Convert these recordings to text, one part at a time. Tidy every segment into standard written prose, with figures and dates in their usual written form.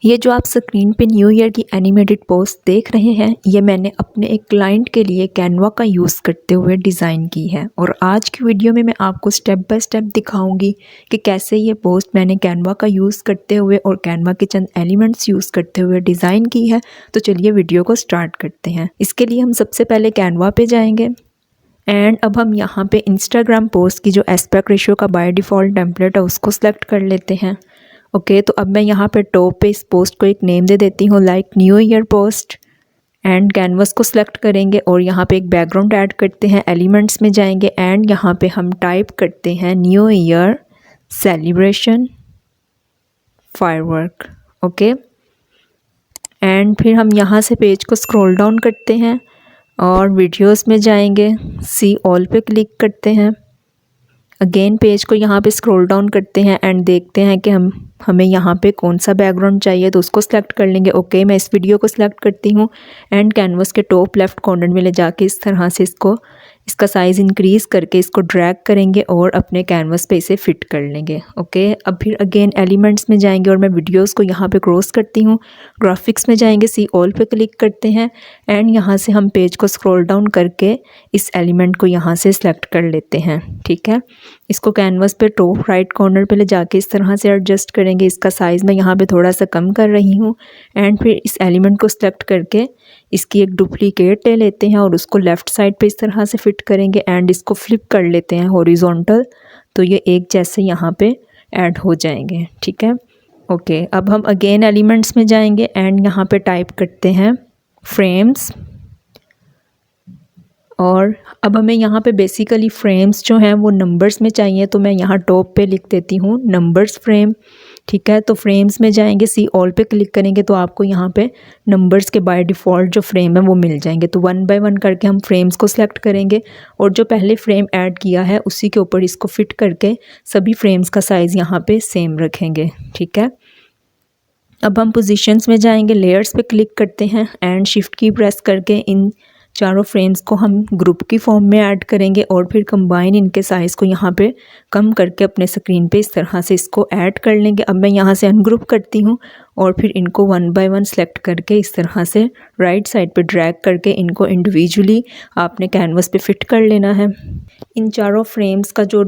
ये जो आप स्क्रीन पे न्यू ईयर की एनिमेटेड पोस्ट देख रहे हैं, ये मैंने अपने एक क्लाइंट के लिए कैनवा का यूज़ करते हुए डिज़ाइन की है। और आज की वीडियो में मैं आपको स्टेप बाय स्टेप दिखाऊंगी कि कैसे ये पोस्ट मैंने कैनवा का यूज़ करते हुए और कैनवा के चंद एलिमेंट्स यूज़ करते हुए डिज़ाइन की है। तो चलिए वीडियो को स्टार्ट करते हैं। इसके लिए हम सबसे पहले कैनवा पे जाएंगे एंड अब हम यहाँ पे इंस्टाग्राम पोस्ट की जो एस्पेक्ट रेशियो का बाय डिफ़ॉल्ट टेम्पलेट है उसको सिलेक्ट कर लेते हैं। ओके, तो अब मैं यहाँ पे टॉप पे इस पोस्ट को एक नेम दे देती हूँ like new year post and canvas को सिलेक्ट करेंगे और यहाँ पे एक बैकग्राउंड ऐड करते हैं। एलिमेंट्स में जाएंगे एंड यहाँ पे हम टाइप करते हैं new year celebration firework. Okay, and फिर हम यहाँ से पेज को स्क्रॉल डाउन करते हैं और वीडियोस में जाएंगे, सी ऑल पे क्लिक करते हैं। अगेन पेज को यहाँ पे स्क्रॉल डाउन करते हैं एंड देखते हैं कि हमें यहाँ पे कौन सा बैकग्राउंड चाहिए, तो उसको सिलेक्ट कर लेंगे। ओके, मैं इस वीडियो को सिलेक्ट करती हूँ एंड कैनवस के टॉप लेफ्ट कॉर्नर में ले जाके इस तरह से इसका साइज़ इंक्रीज़ करके इसको ड्रैग करेंगे और अपने कैनवस पे इसे फिट कर लेंगे। ओके, अब फिर अगेन एलिमेंट्स में जाएंगे और मैं वीडियोस को यहाँ पे क्रॉस करती हूँ। ग्राफिक्स में जाएंगे, सी ऑल पे क्लिक करते हैं एंड यहाँ से हम पेज को स्क्रॉल डाउन करके इस एलिमेंट को यहाँ से सिलेक्ट कर लेते हैं। ठीक है, इसको कैनवस पे टॉप राइट कॉर्नर पे ले जाके इस तरह से एडजस्ट करेंगे। इसका साइज़ मैं यहाँ पे थोड़ा सा कम कर रही हूँ एंड फिर इस एलिमेंट को सिलेक्ट करके इसकी एक डुप्लीकेट ले लेते हैं और उसको लेफ़्ट साइड पे इस तरह से फिट करेंगे एंड इसको फ्लिप कर लेते हैं हॉरिजॉन्टल, तो ये एक जैसे यहाँ पे ऐड हो जाएंगे। ठीक है, ओके, अब हम अगेन एलिमेंट्स में जाएंगे एंड यहाँ पे टाइप करते हैं फ्रेम्स। और अब हमें यहाँ पे बेसिकली फ्रेम्स जो हैं वो नंबर्स में चाहिए, तो मैं यहाँ टॉप पे लिख देती हूँ नंबर्स फ्रेम। ठीक है, तो फ्रेम्स में जाएंगे, सी ऑल पे क्लिक करेंगे तो आपको यहाँ पे नंबर्स के बाय डिफ़ॉल्ट जो फ्रेम है वो मिल जाएंगे। तो वन बाय वन करके हम फ्रेम्स को सिलेक्ट करेंगे और जो पहले फ्रेम ऐड किया है उसी के ऊपर इसको फिट करके सभी फ्रेम्स का साइज़ यहाँ पे सेम रखेंगे। ठीक है, अब हम पोजीशंस में जाएंगे, लेयर्स पे क्लिक करते हैं एंड शिफ्ट की प्रेस करके इन चारों फ्रेम्स को हम ग्रुप की फॉर्म में ऐड करेंगे और फिर कंबाइन इनके साइज़ को यहाँ पे कम करके अपने स्क्रीन पे इस तरह से इसको ऐड कर लेंगे। अब मैं यहाँ से अनग्रुप करती हूँ और फिर इनको वन बाय वन सेलेक्ट करके इस तरह से राइट साइड पे ड्रैग करके इनको इंडिविजुअली आपने कैनवस पे फिट कर लेना है। इन चारों फ्रेम्स का जो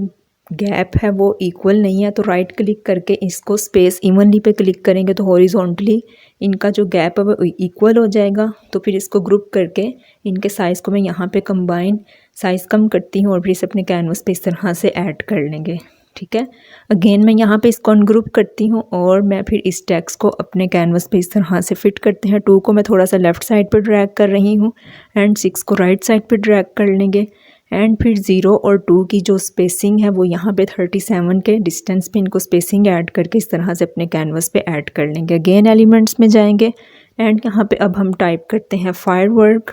गैप है वो इक्वल नहीं है, तो राइट क्लिक करके इसको स्पेस इवनली पे क्लिक करेंगे तो हॉरिजॉन्टली इनका जो गैप है वो इक्वल हो जाएगा। तो फिर इसको ग्रुप करके इनके साइज़ को मैं यहाँ पे कंबाइन साइज़ कम करती हूँ और फिर इसे अपने कैनवस पे इस तरह से ऐड कर लेंगे। ठीक है, अगेन मैं यहाँ पे इसको अनग्रुप करती हूँ और मैं फिर इस टेक्स्ट को अपने कैनवस पे इस तरह से फिट करते हैं। 2 को मैं थोड़ा सा लेफ़्ट साइड पर ड्रैग कर रही हूँ एंड 6 को राइट साइड पर ड्रैग कर लेंगे एंड फिर 0 और 2 की जो स्पेसिंग है वो यहाँ पे 37 के डिस्टेंस पे इनको स्पेसिंग ऐड करके इस तरह से अपने कैनवस पे ऐड कर लेंगे। अगेन एलिमेंट्स में जाएंगे एंड यहाँ पे अब हम टाइप करते हैं फायरवर्क।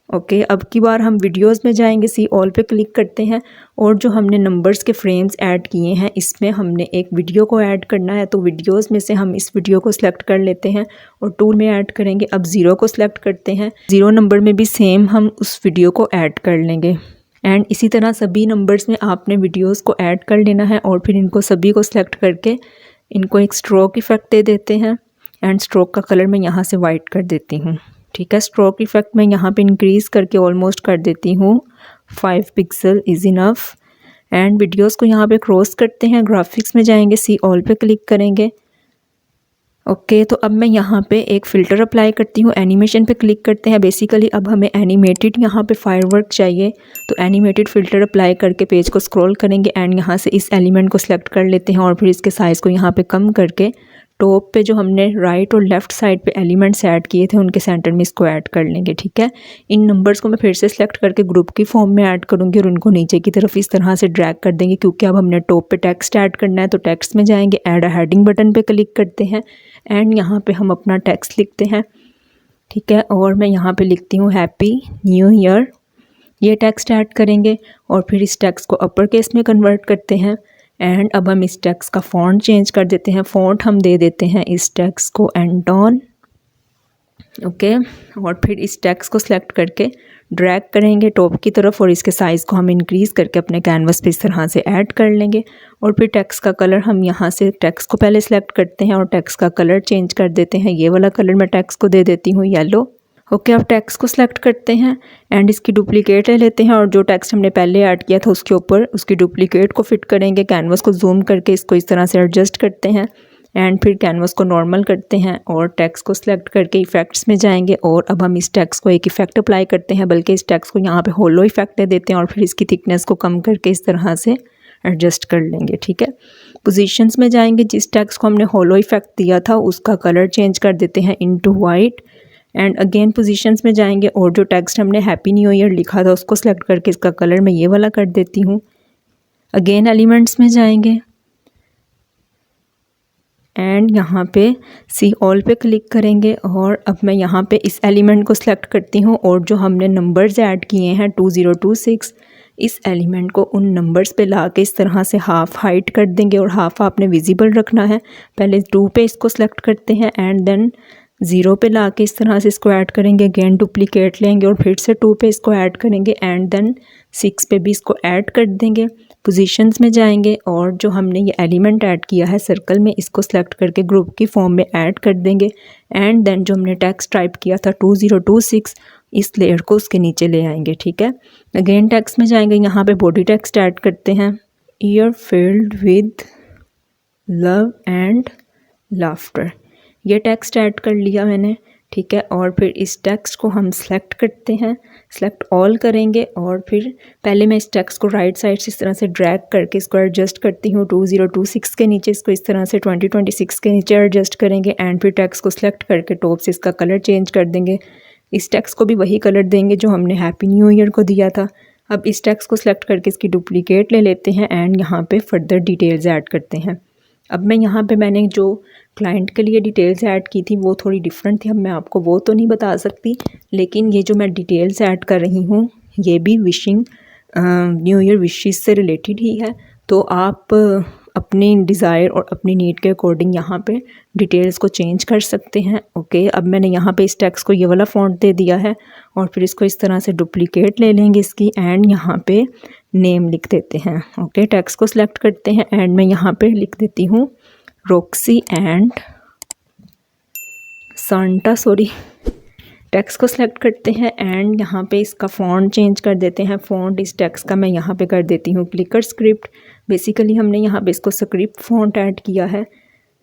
ओके, अब की बार हम वीडियोस में जाएंगे, सी ऑल पे क्लिक करते हैं और जो हमने नंबर्स के फ्रेम्स ऐड किए हैं इसमें हमने एक वीडियो को ऐड करना है, तो वीडियोस में से हम इस वीडियो को सिलेक्ट कर लेते हैं और टूल में ऐड करेंगे। अब 0 को सिलेक्ट करते हैं, 0 नंबर में भी सेम हम उस वीडियो को ऐड कर लेंगे एंड इसी तरह सभी नंबर्स में आपने वीडियोज़ को ऐड कर लेना है और फिर इनको सभी को सिलेक्ट करके इनको एक स्ट्रोक इफेक्ट दे देते हैं एंड स्ट्रोक का कलर मैं यहाँ से वाइट कर देती हूँ। ठीक है, स्ट्रोक इफेक्ट मैं यहाँ पे इंक्रीज़ करके ऑलमोस्ट कर देती हूँ 5 pixel is enough and videos को यहाँ पे क्रॉस करते हैं। ग्राफिक्स में जाएंगे, सी ऑल पे क्लिक करेंगे। ओके, तो अब मैं यहाँ पे एक फ़िल्टर अप्लाई करती हूँ, एनिमेशन पे क्लिक करते हैं। बेसिकली अब हमें एनिमेटेड यहाँ पे फायरवर्क चाहिए, तो एनिमेटेड फ़िल्टर अप्लाई करके पेज को स्क्रॉल करेंगे एंड यहाँ से इस एलिमेंट को सिलेक्ट कर लेते हैं और फिर इसके साइज़ को यहाँ पे कम करके टॉप पे जो हमने राइट और लेफ़्ट साइड पे एलिमेंट्स ऐड किए थे उनके सेंटर में इसको ऐड कर लेंगे। ठीक है, इन नंबर्स को मैं फिर से सिलेक्ट करके ग्रुप की फॉर्म में ऐड करूँगी और उनको नीचे की तरफ इस तरह से ड्रैग कर देंगे क्योंकि अब हमने टॉप पे टेक्स्ट ऐड करना है। तो टेक्स्ट में जाएंगे, ऐड अ हेडिंग बटन पे क्लिक करते हैं एंड यहाँ पे हम अपना टेक्स्ट लिखते हैं। ठीक है, और मैं यहाँ पे लिखती हूँ हैप्पी न्यू ईयर, ये टेक्स्ट ऐड करेंगे और फिर इस टेक्स्ट को अपर केस में कन्वर्ट करते हैं एंड अब हम इस टेक्स्ट का फ़ॉन्ट चेंज कर देते हैं। फ़ॉन्ट हम दे देते हैं इस टेक्स्ट को एंटोन। ओके, और फिर इस टेक्स्ट को सिलेक्ट करके ड्रैग करेंगे टॉप की तरफ और इसके साइज़ को हम इंक्रीज़ करके अपने कैनवस पे इस तरह से ऐड कर लेंगे। और फिर टेक्स्ट का कलर हम यहाँ से टेक्स्ट को पहले सिलेक्ट करते हैं और टेक्स्ट का कलर चेंज कर देते हैं। ये वाला कलर मैं टेक्स्ट को दे देती हूँ येलो। ओके, अब टेक्स्ट को सिलेक्ट करते हैं एंड इसकी डुप्लीकेट ले लेते हैं और जो टेक्स्ट हमने पहले ऐड किया था उसके ऊपर उसकी डुप्लीकेट को फिट करेंगे। कैनवस को जूम करके इसको इस तरह से एडजस्ट करते हैं एंड फिर कैनवस को नॉर्मल करते हैं और टेक्स्ट को सिलेक्ट करके इफ़ेक्ट्स में जाएंगे और अब हम इस टेक्स्ट को एक इफ़ेक्ट अप्लाई करते हैं, बल्कि इस टेक्स्ट को यहाँ पे होलो इफ़ेक्ट दे देते हैं और फिर इसकी थिकनेस को कम करके इस तरह से एडजस्ट कर लेंगे। ठीक है, पोजीशंस में जाएंगे, जिस टेक्स्ट को हमने होलो इफ़ेक्ट दिया था उसका कलर चेंज कर देते हैं into white and again positions में जाएंगे और जो टेक्स्ट हमने हैप्पी न्यू ईयर लिखा था उसको सिलेक्ट करके इसका कलर मैं ये वाला कर देती हूँ। अगेन एलिमेंट्स में जाएंगे एंड यहाँ पे सी ऑल पे क्लिक करेंगे और अब मैं यहाँ पे इस एलिमेंट को सिलेक्ट करती हूँ और जो हमने नंबर्स ऐड किए हैं 2026 इस एलिमेंट को उन नंबर्स पे ला के इस तरह से हाफ हाइट कर देंगे और हाफ आपने विजिबल रखना है। पहले 2 पे इसको सिलेक्ट करते हैं एंड देन 0 पे ला के इस तरह से इसको ऐड करेंगे। अगेन डुप्लीकेट लेंगे और फिर से 2 पे इसको ऐड करेंगे एंड देन 6 पे भी इसको ऐड कर देंगे। पोजीशंस में जाएंगे और जो हमने ये एलिमेंट ऐड किया है सर्कल में इसको सिलेक्ट करके ग्रुप की फॉर्म में ऐड कर देंगे एंड देन जो हमने टेक्स्ट टाइप किया था 2026 इस लेयर को उसके नीचे ले आएंगे। ठीक है, अगेन टेक्स्ट में जाएंगे, यहाँ पे बॉडी टेक्स्ट ऐड करते हैं, year filled with love and laughter, ये टेक्स्ट ऐड कर लिया मैंने। ठीक है, और फिर इस टेक्स्ट को हम सेलेक्ट करते हैं, सेलेक्ट ऑल करेंगे और फिर पहले मैं इस टेक्स्ट को राइट साइड से इस तरह से ड्रैग करके इसको एडजस्ट करती हूँ 2026 के नीचे, इसको इस तरह से 2026 के नीचे एडजस्ट करेंगे एंड फिर टेक्स्ट को सिलेक्ट करके टॉप से इसका कलर चेंज कर देंगे। इस टेक्स्ट को भी वही कलर देंगे जो हमने हैप्पी न्यू ईयर को दिया था। अब इस टेक्स्ट को सिलेक्ट करके इसकी डुप्लीकेट ले लेते हैं एंड यहाँ पे फर्दर डिटेल्स ऐड करते हैं। अब मैं यहाँ पे मैंने जो क्लाइंट के लिए डिटेल्स ऐड की थी वो थोड़ी डिफरेंट थी, अब मैं आपको वो तो नहीं बता सकती, लेकिन ये जो मैं डिटेल्स ऐड कर रही हूँ ये भी विशिंग न्यू ईयर विशेस से रिलेटेड ही है। तो आप अपनी डिज़ायर और अपनी नीड के अकॉर्डिंग यहाँ पे डिटेल्स को चेंज कर सकते हैं। ओके, अब मैंने यहाँ पे इस टेक्स्ट को ये वाला फ़ॉन्ट दे दिया है और फिर इसको इस तरह से डुप्लीकेट ले लेंगे इसकी एंड यहाँ पे नेम लिख देते हैं। ओके, टेक्स्ट को सिलेक्ट करते हैं एंड मैं यहाँ पे लिख देती हूँ रॉक्सी एंड सांता, टेक्स्ट को सिलेक्ट करते हैं एंड यहाँ पे इसका फ़ॉन्ट चेंज कर देते हैं। फ़ॉन्ट इस टेक्स्ट का मैं यहाँ पे कर देती हूँ क्लिकर स्क्रिप्ट। बेसिकली हमने यहाँ पे इसको स्क्रिप्ट फ़ॉन्ट ऐड किया है।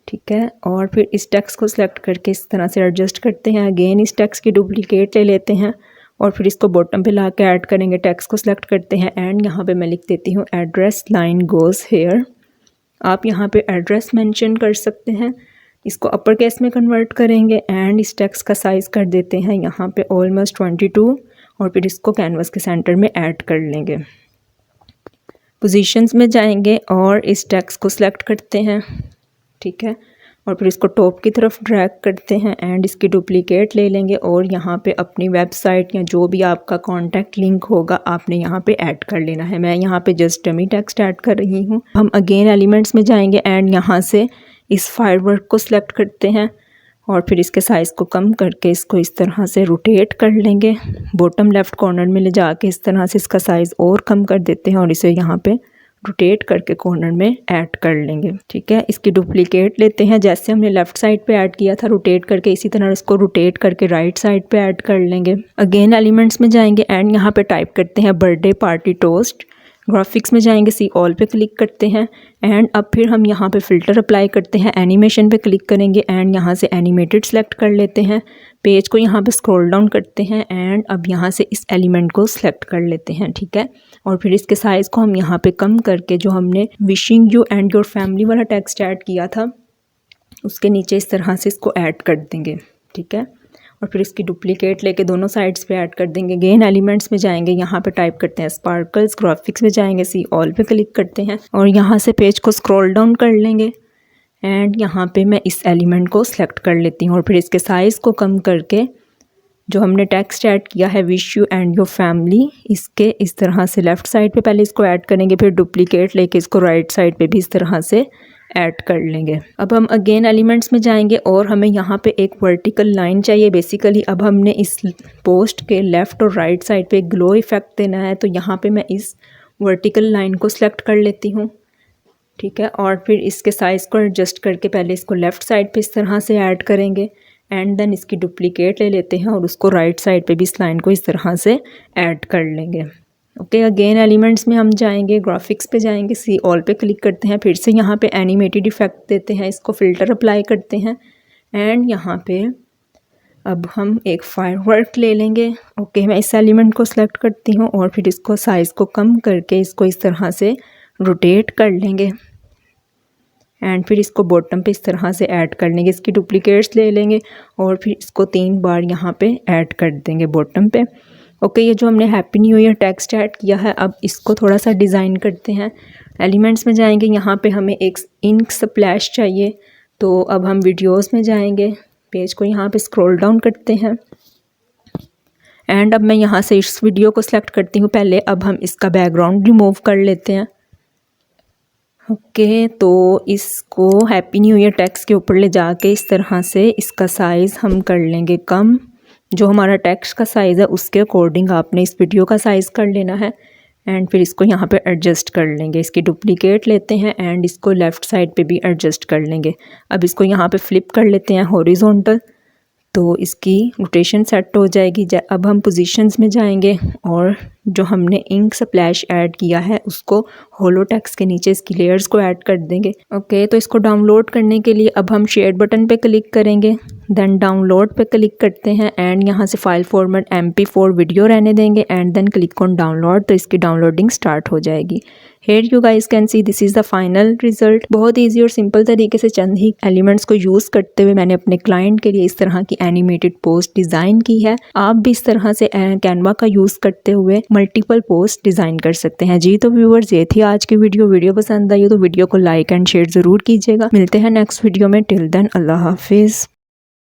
ठीक है, और फिर इस टेक्स्ट को सिलेक्ट करके इस तरह से एडजस्ट करते हैं। अगेन इस टेक्स्ट की डुप्लीकेट ले लेते हैं और फिर इसको बॉटम पे ला के ऐड करेंगे। टेक्स्ट को सिलेक्ट करते हैं एंड यहाँ पे मैं लिख देती हूँ एड्रेस लाइन गोज़ हेयर। आप यहाँ पे एड्रेस मेंशन कर सकते हैं, इसको अपर केस में कन्वर्ट करेंगे एंड इस टेक्स्ट का साइज़ कर देते हैं यहाँ पे ऑलमोस्ट 22 और फिर इसको कैनवस के सेंटर में ऐड कर लेंगे। पोजीशंस में जाएंगे और इस टेक्स्ट को सिलेक्ट करते हैं। ठीक है, और फिर इसको टॉप की तरफ ड्रैग करते हैं एंड इसकी डुप्लीकेट ले लेंगे और यहाँ पे अपनी वेबसाइट या जो भी आपका कॉन्टैक्ट लिंक होगा आपने यहाँ पे ऐड कर लेना है। मैं यहाँ पे जस्ट डमी टेक्स्ट ऐड कर रही हूँ। हम अगेन एलिमेंट्स में जाएंगे एंड यहाँ से इस फायरवर्क को सिलेक्ट करते हैं और फिर इसके साइज़ को कम करके इसको इस तरह से रोटेट कर लेंगे। बॉटम लेफ़्ट कॉर्नर में ले जाके इस तरह से इसका साइज़ और कम कर देते हैं और इसे यहाँ पे रोटेट करके कॉर्नर में ऐड कर लेंगे। ठीक है, इसकी डुप्लीकेट लेते हैं, जैसे हमने लेफ़्ट साइड पे ऐड किया था रोटेट करके, इसी तरह इसको रोटेट करके राइट साइड पे ऐड कर लेंगे। अगेन एलिमेंट्स में जाएंगे एंड यहाँ पे टाइप करते हैं बर्थडे पार्टी टोस्ट। ग्राफिक्स में जाएंगे, सी ऑल पे क्लिक करते हैं एंड अब फिर हम यहाँ पे फ़िल्टर अप्लाई करते हैं। एनिमेशन पे क्लिक करेंगे एंड यहाँ से एनिमेटेड सेलेक्ट कर लेते हैं। पेज को यहाँ पे स्क्रॉल डाउन करते हैं एंड अब यहाँ से इस एलिमेंट को सिलेक्ट कर लेते हैं। ठीक है, और फिर इसके साइज़ को हम यहाँ पे कम करके जो हमने wishing you and your family वाला टेक्स्ट ऐड किया था उसके नीचे इस तरह से इसको ऐड कर देंगे। ठीक है, और फिर इसकी डुप्लीकेट लेके दोनों साइड्स पे ऐड कर देंगे। अगेन एलिमेंट्स में जाएंगे, यहाँ पे टाइप करते हैं स्पार्कल्स। ग्राफिक्स में जाएंगे, सी ऑल पे क्लिक करते हैं और यहाँ से पेज को स्क्रॉल डाउन कर लेंगे एंड यहाँ पे मैं इस एलिमेंट को सिलेक्ट कर लेती हूँ और फिर इसके साइज़ को कम करके जो हमने टेक्स्ट ऐड किया है wish you and your family, इसके इस तरह से लेफ़्ट साइड पे पहले इसको ऐड करेंगे, फिर डुप्लीकेट लेके इसको राइट साइड पे भी इस तरह से ऐड कर लेंगे। अब हम अगेन एलिमेंट्स में जाएंगे और हमें यहाँ पे एक वर्टिकल लाइन चाहिए बेसिकली। अब हमने इस पोस्ट के लेफ़्ट और राइट साइड पे ग्लो इफ़ेक्ट देना है, तो यहाँ पे मैं इस वर्टिकल लाइन को सिलेक्ट कर लेती हूँ, ठीक है। और फिर इसके साइज़ को एडजस्ट करके पहले इसको लेफ़्ट साइड पे इस तरह से ऐड करेंगे एंड देन इसकी डुप्लीकेट ले लेते हैं और उसको राइट साइड पे भी इस लाइन को इस तरह से ऐड कर लेंगे। ओके, अगेन एलिमेंट्स में हम जाएंगे, ग्राफिक्स पे जाएंगे, सी ऑल पे क्लिक करते हैं, फिर से यहाँ पे एनिमेटेड इफेक्ट देते हैं, इसको फ़िल्टर अप्लाई करते हैं एंड यहाँ पे अब हम एक फायरवर्क ले लेंगे। ओके, मैं इस एलिमेंट को सिलेक्ट करती हूँ और फिर इसको साइज़ को कम करके इसको इस तरह से रोटेट कर लेंगे एंड फिर इसको बॉटम पे इस तरह से ऐड कर लेंगे। इसकी डुप्लीकेट्स ले लेंगे और फिर इसको 3 बार यहाँ पे ऐड कर देंगे बॉटम पे। ओके, ये जो हमने happy new year text add किया है, अब इसको थोड़ा सा डिज़ाइन करते हैं। एलिमेंट्स में जाएंगे, यहाँ पे हमें एक इंक स्प्लैश चाहिए, तो अब हम वीडियोस में जाएंगे, पेज को यहाँ पे स्क्रॉल डाउन करते हैं एंड अब मैं यहाँ से इस वीडियो को सिलेक्ट करती हूँ पहले। अब हम इसका बैकग्राउंड रिमूव कर लेते हैं। ओके, तो इसको हैप्पी न्यू ईयर टेक्स्ट के ऊपर ले जाके इस तरह से इसका साइज़ हम कर लेंगे कम। जो हमारा टेक्स्ट का साइज़ है उसके अकॉर्डिंग आपने इस वीडियो का साइज़ कर लेना है एंड फिर इसको यहाँ पे एडजस्ट कर लेंगे। इसकी डुप्लीकेट लेते हैं एंड इसको लेफ़्ट साइड पे भी एडजस्ट कर लेंगे। अब इसको यहाँ पे फ्लिप कर लेते हैं हॉरिजॉन्टल, तो इसकी रोटेशन सेट हो जाएगी। अब हम पोजीशंस में जाएंगे और जो हमने इंक स्प्लैश ऐड किया है उसको होलो टेक्स्ट के नीचे इसकी लेयर्स को ऐड कर देंगे। ओके, तो इसको डाउनलोड करने के लिए अब हम शेयर बटन पे क्लिक करेंगे, देन डाउनलोड पे क्लिक करते हैं एंड यहाँ से फाइल फॉर्मेट MP4 वीडियो रहने देंगे and then click on download, तो इसकी डाउनलोडिंग स्टार्ट हो जाएगी। Here you guys can see this is the final result. बहुत ईजी और सिंपल तरीके से चंद ही एलिमेंट्स को यूज़ करते हुए मैंने अपने क्लाइंट के लिए इस तरह की एनिमेटेड पोस्ट डिज़ाइन की है। आप भी इस तरह से कैनवा का यूज़ करते हुए मल्टीपल पोस्ट डिज़ाइन कर सकते हैं। जी तो व्यूअर्स, ये थी आज की वीडियो पसंद आई हो तो वीडियो को लाइक एंड शेयर ज़रूर कीजिएगा। मिलते हैं नेक्स्ट वीडियो में। टिल देन अल्लाह हाफिज़।